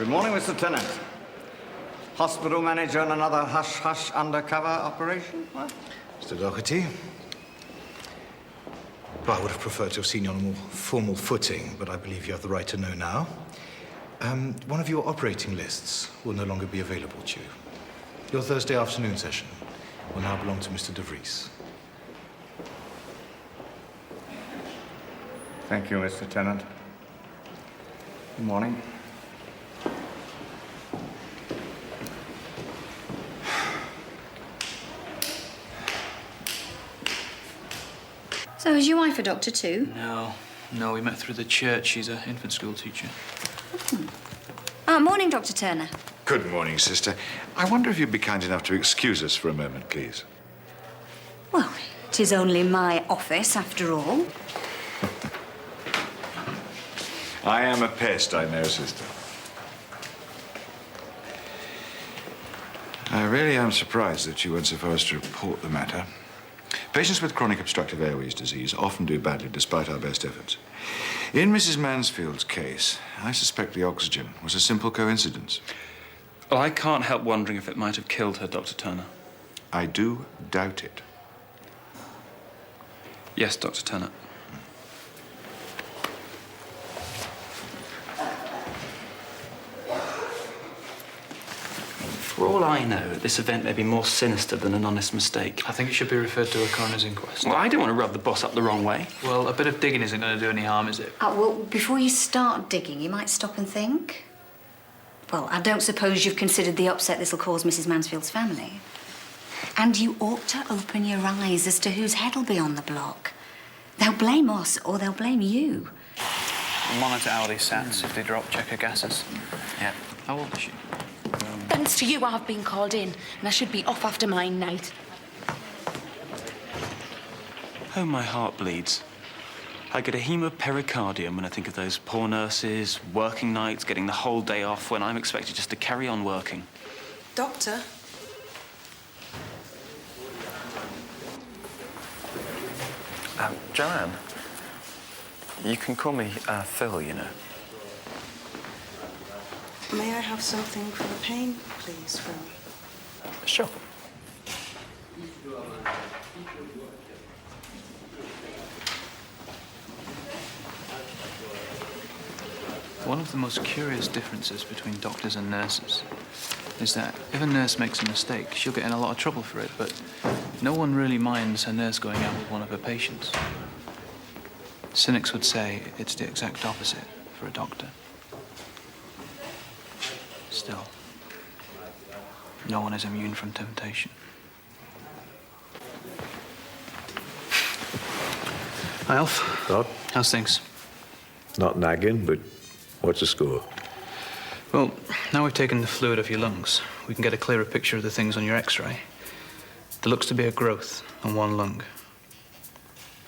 Good morning, Mr. Tennant. Hospital manager on another hush-hush undercover operation? What? Mr. Docherty. Well, I would have preferred to have seen you on a more formal footing, but I believe you have the right to know now. One of your operating lists will no longer be available to you. Your Thursday afternoon session will now belong to Mr. DeVries. Thank you, Mr. Tennant. Good morning. So is your wife a doctor too? No, we met through the church. She's an infant school teacher. Morning, Dr. Turner. Good morning, sister. I wonder if you'd be kind enough to excuse us for a moment, please. Well, it is only my office, after all. I am a pest, I know, sister. I really am surprised that you went so far as to report the matter. Patients with chronic obstructive airways disease often do badly despite our best efforts. In Mrs. Mansfield's case, I suspect the oxygen was a simple coincidence. Well, I can't help wondering if it might have killed her, Dr. Turner. I do doubt it. Yes, Dr. Turner. For all I know, this event may be more sinister than an honest mistake. I think it should be referred to a coroner's inquest. Well, I don't want to rub the boss up the wrong way. Well, a bit of digging isn't going to do any harm, is it? Well, before you start digging, you might stop and think. Well, I don't suppose you've considered the upset this will cause Mrs. Mansfield's family. And you ought to open your eyes as to whose head'll be on the block. They'll blame us or they'll blame you. Monitor Aldi's sats. If they drop, check her gases. Yeah. How old is she? Thanks to you, I've been called in, and I should be off after my night. Oh, my heart bleeds. I get a hemopericardium when I think of those poor nurses, working nights, getting the whole day off when I'm expected just to carry on working. Doctor? Joanne, you can call me Phil, you know. May I have something for the pain, please, Phil? Sure. One of the most curious differences between doctors and nurses is that if a nurse makes a mistake, she'll get in a lot of trouble for it, but no one really minds her nurse going out with one of her patients. Cynics would say it's the exact opposite for a doctor. Still, no one is immune from temptation. Hi, Alf. Doc? How's things? Not nagging, but what's the score? Well, now we've taken the fluid off your lungs, we can get a clearer picture of the things on your X-ray. There looks to be a growth on one lung.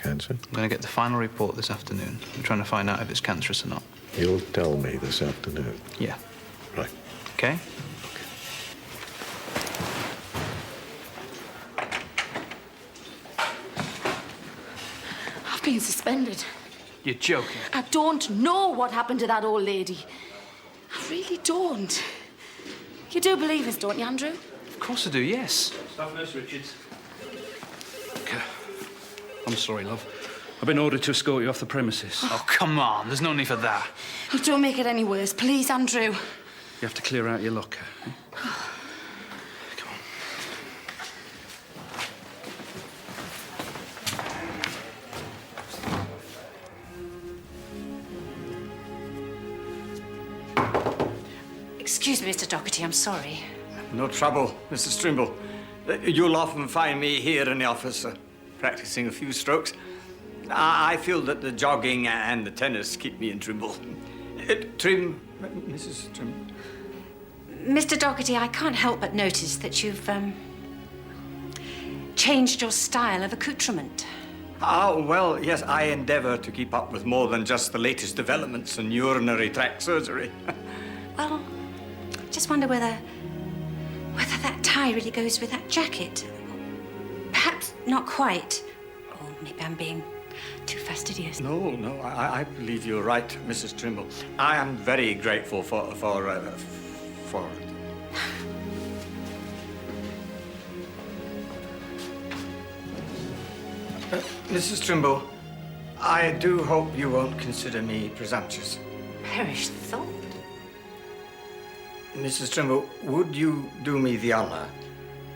Cancer? I'm going to get the final report this afternoon. I'm trying to find out if it's cancerous or not. You'll tell me this afternoon. Yeah. Right. Okay? I've been suspended. You're joking. I don't know what happened to that old lady. I really don't. You do believe us, don't you, Andrew? Of course I do, yes. Staff Nurse Richards. I'm sorry, love. I've been ordered to escort you off the premises. Oh, come on. There's no need for that. Oh, don't make it any worse, please, Andrew. You have to clear out your locker. Eh? Come on. Excuse me, Mr. Docherty, I'm sorry. No trouble, Mrs. Trimble. You'll often find me here in the office, practicing a few strokes. I feel that the jogging and the tennis keep me in Trimble. Mrs. Trimble. Mr. Docherty, I can't help but notice that you've, changed your style of accoutrement. Oh, well, yes, I endeavour to keep up with more than just the latest developments in urinary tract surgery. Well, just wonder whether that tie really goes with that jacket. Perhaps not quite. Or maybe I'm being Too fastidious. No, I believe you're right, Mrs. Trimble. I am very grateful for Mrs. Trimble, I do hope you won't consider me presumptuous. Perish thought. Mrs. Trimble, would you do me the honor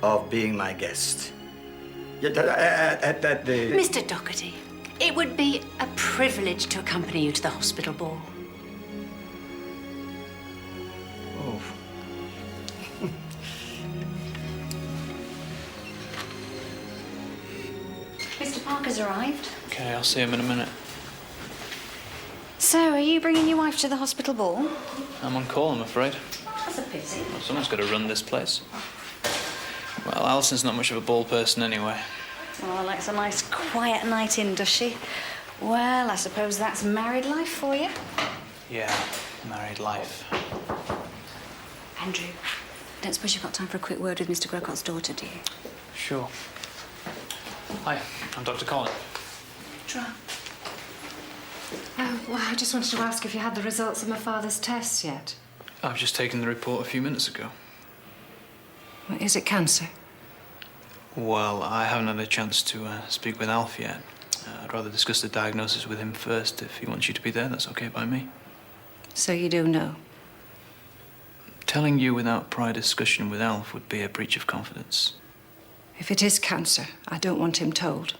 of being my guest? At the... Mr. Docherty, it would be a privilege to accompany you to the hospital ball. Oh. Mr. Parker's arrived. Okay, I'll see him in a minute. So, are you bringing your wife to the hospital ball? I'm on call, I'm afraid. That's a pity. Well, someone's got to run this place. Well, Alison's not much of a ball person anyway. Oh, likes a nice quiet night in, does she? Well, I suppose that's married life for you. Yeah, married life. Andrew, don't suppose you've got time for a quick word with Mr. Grocot's daughter, do you? Sure. Hi, I'm Dr. Collin. Try. Oh, well, I just wanted to ask if you had the results of my father's tests yet. I've just taken the report a few minutes ago. Well, is it cancer? Well, I haven't had a chance to speak with Alf yet. I'd rather discuss the diagnosis with him first. If he wants you to be there, that's okay by me. So you do know? Telling you without prior discussion with Alf would be a breach of confidence. If it is cancer, I don't want him told.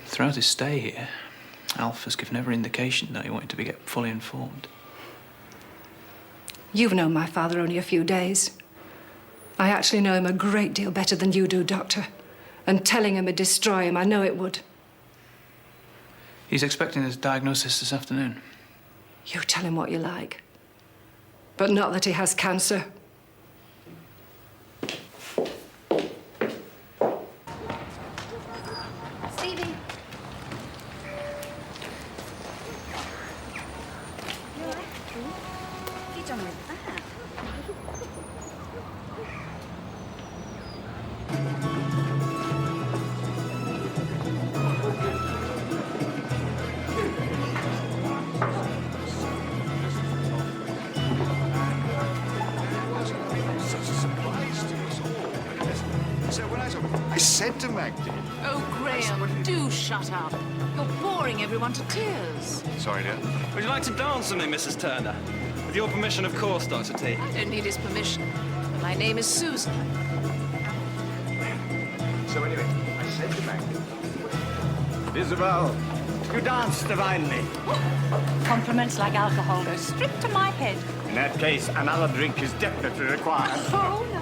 Throughout his stay here, Alf has given every indication that he wanted to get fully informed. You've known my father only a few days. I actually know him a great deal better than you do, Doctor. And telling him would destroy him, I know it would. He's expecting his diagnosis this afternoon. You tell him what you like. But not that he has cancer. Stevie. You all right? What have you done with that? I said to Magdalene. Oh, Graham, do shut up. You're boring everyone to tears. Sorry, dear. Would you like to dance with me, Mrs. Turner? With your permission, of course, Dr. T. I don't need his permission. But my name is Susan. So anyway, I said to Magdalene. Isabel, you dance divinely. Compliments like alcohol go straight to my head. In that case, another drink is definitely required. Oh, no.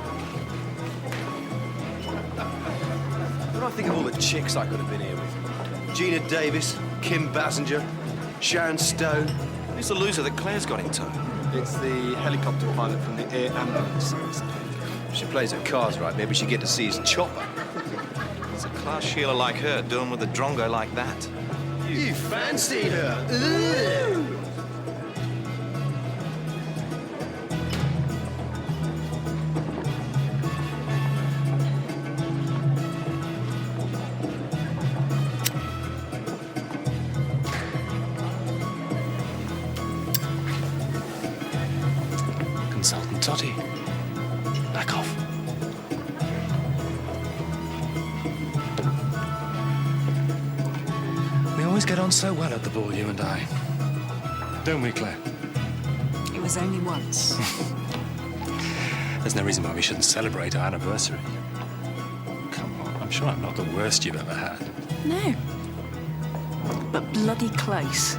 What do I think of all the chicks I could have been here with? Gina Davis, Kim Basinger, Sharon Stone. Who's the loser that Claire's got in tow? It's the helicopter pilot from the air ambulance service. If she plays her cards right, maybe she'll get to see his chopper. It's a class Sheila like her doing with a drongo like that. You fancied her? Ooh. Consultant Totty. Back off. We always get on so well at the ball, you and I. Don't we, Claire? It was only once. There's no reason why we shouldn't celebrate our anniversary. Come on, I'm sure I'm not the worst you've ever had. No. But bloody close.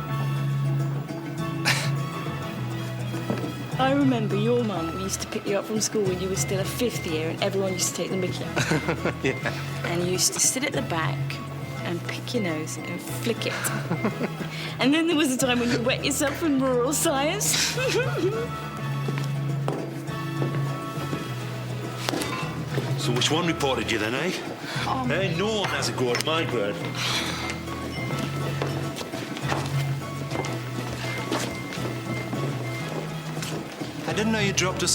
I remember your mum used to pick you up from school when you were still a fifth year and everyone used to take the mickey out. Yeah. And you used to sit at the back and pick your nose and flick it. And then there was a time when you wet yourself in rural science. So which one reported you then, eh? Eh? No one has a go at my bird. I didn't know you dropped a